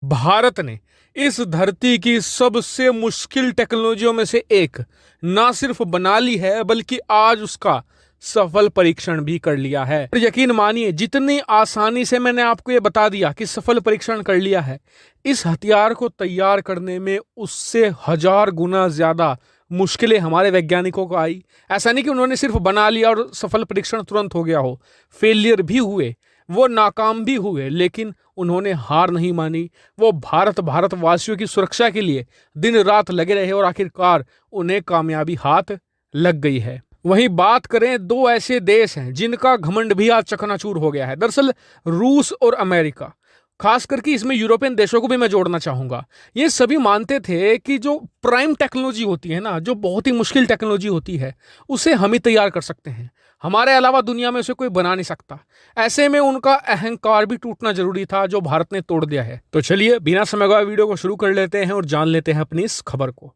भारत ने इस धरती की सबसे मुश्किल टेक्नोलॉजियों में से एक ना सिर्फ बना ली है बल्कि आज उसका सफल परीक्षण भी कर लिया है। और यकीन मानिए, जितनी आसानी से मैंने आपको ये बता दिया कि सफल परीक्षण कर लिया है, इस हथियार को तैयार करने में उससे 1000 गुना ज्यादा मुश्किलें हमारे वैज्ञानिकों को आई। ऐसा नहीं कि उन्होंने सिर्फ बना लिया और सफल परीक्षण तुरंत हो गया हो, फेलियर भी हुए, वो नाकाम भी हुए, लेकिन उन्होंने हार नहीं मानी। वो भारतवासियों की सुरक्षा के लिए दिन रात लगे रहे और आखिरकार उन्हें कामयाबी हाथ लग गई है। वहीं बात करें, दो ऐसे देश हैं जिनका घमंड भी आज चकनाचूर हो गया है। दरअसल रूस और अमेरिका, खास करके इसमें यूरोपियन देशों को भी मैं जोड़ना चाहूंगा। ये सभी मानते थे कि जो प्राइम टेक्नोलॉजी होती है ना, जो बहुत ही मुश्किल टेक्नोलॉजी होती है, उसे हम ही तैयार कर सकते हैं। हमारे अलावा दुनिया में उसे कोई बना नहीं सकता। ऐसे में उनका अहंकार भी टूटना जरूरी था, जो भारत ने तोड़ दिया है। तो चलिए बिना समय गवाए वीडियो को शुरू कर लेते हैं और जान लेते हैं अपनी इस खबर को।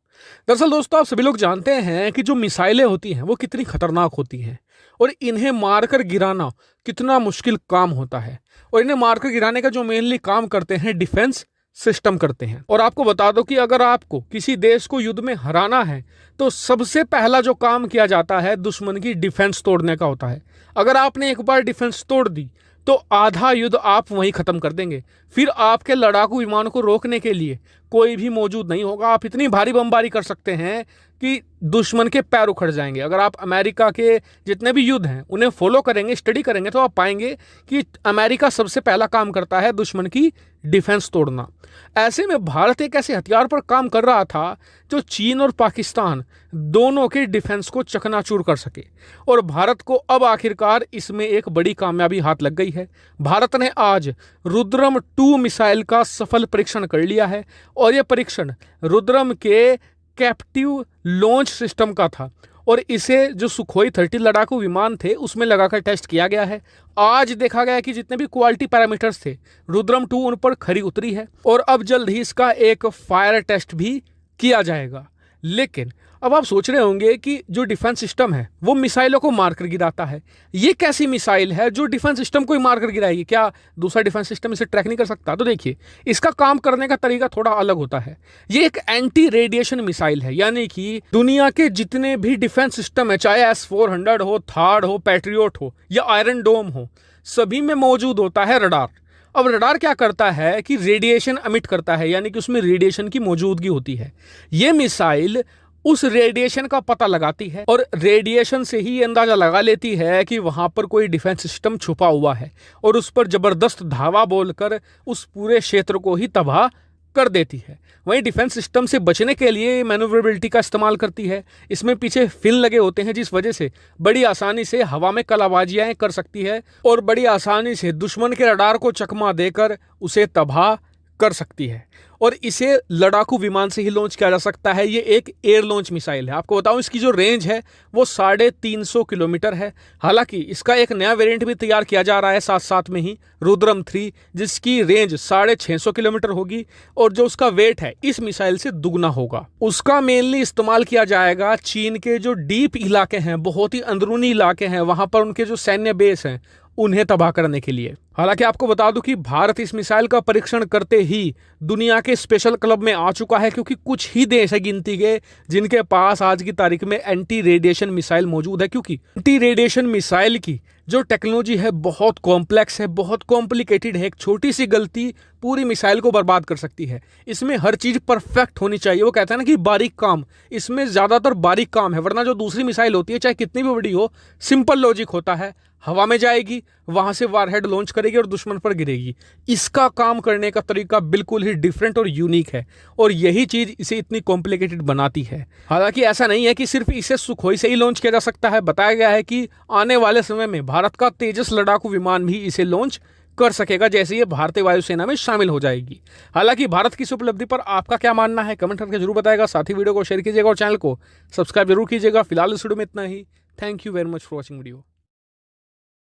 दरअसल दोस्तों, आप सभी लोग जानते हैं कि जो मिसाइलें होती हैं वो कितनी खतरनाक होती हैं और इन्हें मारकर गिराना कितना मुश्किल काम होता है। और इन्हें मारकर गिराने का जो मेनली काम करते हैं डिफेंस सिस्टम करते हैं। और आपको बता दो कि अगर आपको किसी देश को युद्ध में हराना है तो सबसे पहला जो काम किया जाता है दुश्मन की डिफेंस तोड़ने का होता है। अगर आपने एक बार डिफेंस तोड़ दी तो आधा युद्ध आप वहीं खत्म कर देंगे। फिर आपके लड़ाकू विमान को रोकने के लिए कोई भी मौजूद नहीं होगा। आप इतनी भारी बमबारी कर सकते हैं कि दुश्मन के पैर उखड़ जाएंगे। अगर आप अमेरिका के जितने भी युद्ध हैं उन्हें फॉलो करेंगे, स्टडी करेंगे, तो आप पाएंगे कि अमेरिका सबसे पहला काम करता है दुश्मन की डिफेंस तोड़ना। ऐसे में भारत एक ऐसे हथियार पर काम कर रहा था जो चीन और पाकिस्तान दोनों के डिफेंस को चकनाचूर कर सके। और भारत को अब आखिरकार इसमें एक बड़ी कामयाबी हाथ लग गई है। भारत ने आज रुद्रम 2 मिसाइल का सफल परीक्षण कर लिया है और यह परीक्षण रुद्रम के कैप्टिव लॉन्च सिस्टम का था और इसे जो सुखोई 30 लड़ाकू विमान थे उसमें लगाकर टेस्ट किया गया है। आज देखा गया कि जितने भी क्वालिटी पैरामीटर्स थे, रुद्रम 2 उन पर खरी उतरी है और अब जल्द ही इसका एक फायर टेस्ट भी किया जाएगा। लेकिन अब आप सोच रहे होंगे कि जो डिफेंस सिस्टम है वो मिसाइलों को मारकर गिराता है। ये कैसी मिसाइल है जो डिफेंस सिस्टम को ही मारकर गिराएगी? क्या दूसरा डिफेंस सिस्टम इसे ट्रैक नहीं कर सकता? तो देखिए, इसका काम करने का तरीका थोड़ा अलग होता है। ये एक एंटी रेडिएशन मिसाइल है, यानी कि दुनिया के जितने भी डिफेंस सिस्टम है, चाहे S-400 हो, थार्ड हो, पैट्रियोट हो या आयरन डोम हो, सभी में मौजूद होता है रडार। अब रडार क्या करता है कि रेडिएशन एमिट करता है, यानी कि उसमें रेडिएशन की मौजूदगी होती है। ये मिसाइल उस रेडिएशन का पता लगाती है और रेडिएशन से ही अंदाजा लगा लेती है कि वहां पर कोई डिफेंस सिस्टम छुपा हुआ है और उस पर जबरदस्त धावा बोलकर उस पूरे क्षेत्र को ही तबाह कर देती है। वहीं डिफेंस सिस्टम से बचने के लिए मैन्यूवरेबिलिटी का इस्तेमाल करती है। इसमें पीछे फिन लगे होते हैं जिस वजह से बड़ी आसानी से हवा में कलाबाजियां कर सकती है और बड़ी आसानी से दुश्मन के रडार को चकमा देकर उसे तबाह कर सकती है। और इसे लड़ाकू विमान से ही लॉन्च किया जा सकता है। ये एक एयर लॉन्च मिसाइल है। आपको बताऊं, इसकी जो रेंज है वो 350 किलोमीटर है। हालांकि इसका एक नया वेरिएंट भी तैयार किया जा रहा है साथ साथ में ही, रुद्रम 3, जिसकी रेंज 650 किलोमीटर होगी और जो उसका वेट है इस मिसाइल से दुगना होगा। उसका मेनली इस्तेमाल किया जाएगा चीन के जो डीप इलाके हैं, बहुत ही अंदरूनी इलाके हैं, वहां पर उनके जो सैन्य बेस हैं उन्हें तबाह करने के लिए। हालांकि आपको बता दूं कि भारत इस मिसाइल का परीक्षण करते ही दुनिया के स्पेशल क्लब में आ चुका है, क्योंकि कुछ ही देश है गिनती के जिनके पास आज की तारीख में एंटी रेडिएशन मिसाइल मौजूद है। क्योंकि एंटी रेडिएशन मिसाइल की जो टेक्नोलॉजी है बहुत कॉम्प्लेक्स है, बहुत कॉम्प्लिकेटेड है। एक छोटी सी गलती पूरी मिसाइल को बर्बाद कर सकती है। इसमें हर चीज परफेक्ट होनी चाहिए। वो कहते हैं ना कि बारीक काम, इसमें ज्यादातर बारीक काम है। वरना जो दूसरी मिसाइल होती है, चाहे कितनी भी बड़ी हो, सिंपल लॉजिक होता है। हवा में जाएगी, वहां से वारहेड लॉन्च करेगी और दुश्मन पर गिरेगी। इसका काम करने का तरीका बिल्कुल ही डिफरेंट और यूनिक है और यही चीज इसे इतनी कॉम्प्लिकेटेड बनाती है। हालांकि ऐसा नहीं है कि सिर्फ इसे सुखोई से ही लॉन्च किया जा सकता है। बताया गया है कि आने वाले समय में भारत का तेजस लड़ाकू विमान भी इसे लॉन्च कर सकेगा, जैसे ये भारतीय वायुसेना में शामिल हो जाएगी। हालांकि भारत की इस उपलब्धि पर आपका क्या मानना है, कमेंट करके जरूर बताएगा। साथ ही वीडियो को शेयर कीजिएगा और चैनल को सब्सक्राइब जरूर कीजिएगा। फिलहाल इस वीडियो में इतना ही। Thank you very much for watching video.